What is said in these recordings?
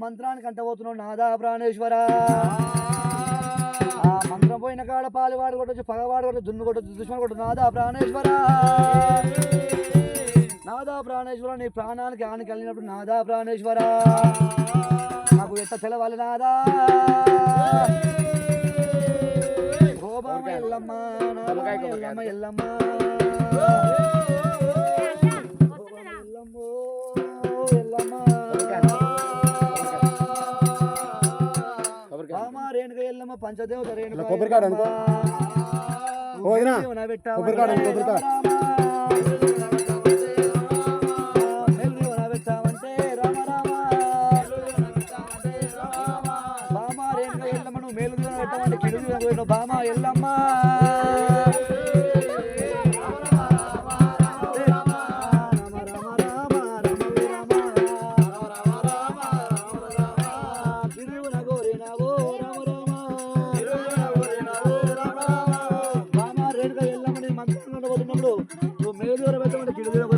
మంత్రానికి అంట పోతున్నావు నాదా ప్రాణేశ్వర ఆ మంత్రం పోయిన కాడ పాలువాడు కొట్టచ్చు పగవాడు కొట్టచ్చు దున్ను కొట్టచ్చు దుష్మను కొట్టు నాదా ప్రాణేశ్వర నాదా ప్రాణేశ్వర నీ ప్రాణానికి ఆనికి కలిగినప్పుడు నాదా ప్రాణేశ్వర నాకు ఎట్ట తెలవాలి నాదా గోబామ ఎల్లమ్మ ఎల్లమ్మ ఎల్లమ్మ రేణుక ఎల్లమ్మ పంచదేవత రేణుక పెట్టామంటే రామ రామ బామ రేణుక ఎల్లమ్మ నువ్వు మేలు పెట్టామంటే కిడుగు బామ ఎల్లమ్మ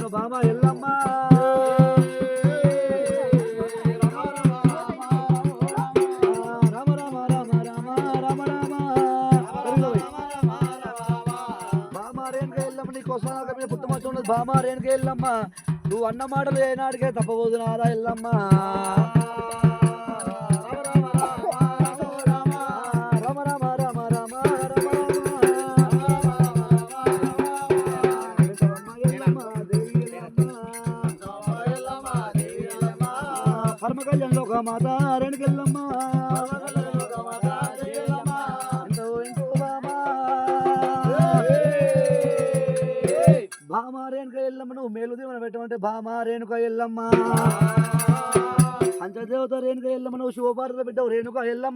బామ ఎల్లమ్మ రామ రామ రామ రామ రామ రామ బామ రేణుక ఎల్లమ్మ నీకోసం పుట్టమచ్చ ఉన్నది బామ రేణుక ఎల్లమ్మ నువ్వు అన్న మాటలు ఏనాడికే తప్పబోదు నాదా ఎల్లమ్మ కళ్యాణంలో ఒక మాత రేణుక ఎల్లమ్మ బామ రేణుక ఎల్లమ్మ నువ్వు మేలు దేవుని పెట్టమంటే బామ రేణుక ఎల్లమ్మ పంచదేవత రేణుక ఎల్లమ్మ నువ్వు శివపార్వతి బిడ్డవు రేణుక ఎల్లమ్మ